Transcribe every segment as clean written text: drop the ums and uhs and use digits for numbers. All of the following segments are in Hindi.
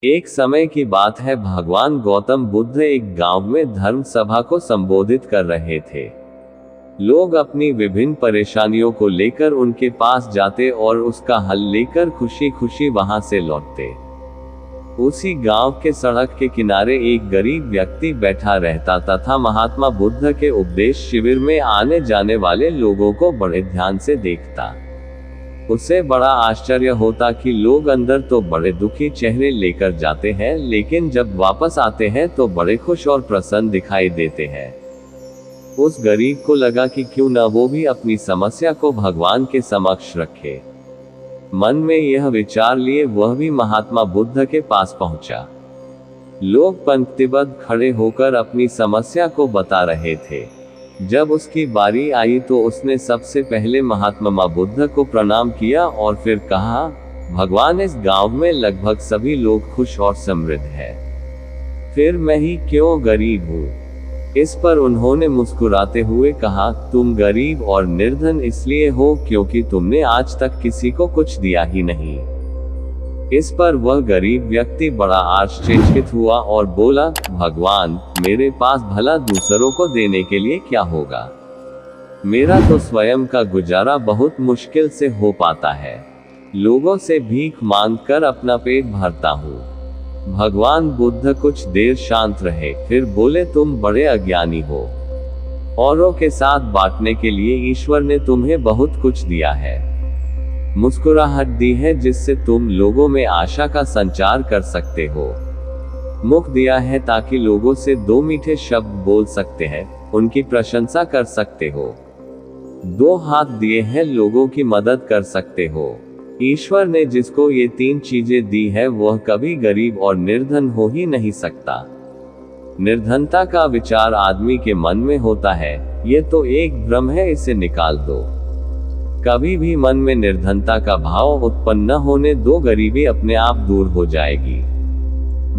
एक समय की बात है, भगवान गौतम बुद्ध एक गांव में धर्म सभा को संबोधित कर रहे थे। लोग अपनी विभिन्न परेशानियों को लेकर उनके पास जाते और उसका हल लेकर खुशी खुशी वहां से लौटते। उसी गांव के सड़क के किनारे एक गरीब व्यक्ति बैठा रहता तथा महात्मा बुद्ध के उपदेश शिविर में आने जाने वाले लोगों को बड़े ध्यान से देखता। उसे बड़ा आश्चर्य होता कि लोग अंदर तो बड़े दुखी चेहरे लेकर जाते हैं, लेकिन जब वापस आते हैं तो बड़े खुश और प्रसन्न दिखाई देते हैं। उस गरीब को लगा कि क्यों न वो भी अपनी समस्या को भगवान के समक्ष रखे। मन में यह विचार लिए वह भी महात्मा बुद्ध के पास पहुंचा। लोग पंक्तिबद्ध खड़े होकर अपनी समस्या को बता रहे थे। जब उसकी बारी आई तो उसने सबसे पहले महात्मा बुद्ध को प्रणाम किया और फिर कहा, भगवान, इस गांव में लगभग सभी लोग खुश और समृद्ध हैं। फिर मैं ही क्यों गरीब हूँ? इस पर उन्होंने मुस्कुराते हुए कहा, तुम गरीब और निर्धन इसलिए हो क्योंकि तुमने आज तक किसी को कुछ दिया ही नहीं। इस पर वह गरीब व्यक्ति बड़ा आश्चर्यचकित हुआ और बोला, भगवान, मेरे पास भला दूसरों को देने के लिए क्या होगा? मेरा तो स्वयं का गुजारा बहुत मुश्किल से हो पाता है। लोगों से भीख मांगकर अपना पेट भरता हूँ। भगवान बुद्ध कुछ देर शांत रहे, फिर बोले, तुम बड़े अज्ञानी हो। औरों के साथ बांटने के लिए ईश्वर ने तुम्हें बहुत कुछ दिया है। मुस्कुराहट दी है जिससे तुम लोगों में आशा का संचार कर सकते हो। मुख दिया है ताकि लोगों से दो मीठे शब्द बोल सकते हैं, उनकी प्रशंसा कर सकते हो। दो हाथ दिए हैं, लोगों की मदद कर सकते हो। ईश्वर ने जिसको ये तीन चीजें दी है वह कभी गरीब और निर्धन हो ही नहीं सकता। निर्धनता का विचार आदमी के मन में होता है, ये तो एक भ्रम है, इसे निकाल दो। कभी भी मन में निर्धनता का भाव उत्पन्न न होने दो, गरीबी अपने आप दूर हो जाएगी।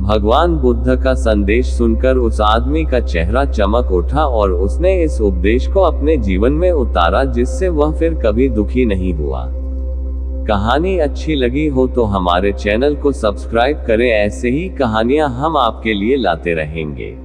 भगवान बुद्ध का संदेश सुनकर उस आदमी का चेहरा चमक उठा और उसने इस उपदेश को अपने जीवन में उतारा, जिससे वह फिर कभी दुखी नहीं हुआ। कहानी अच्छी लगी हो तो हमारे चैनल को सब्सक्राइब करें, ऐसे ही कहानियां हम आपके लिए लाते रहेंगे।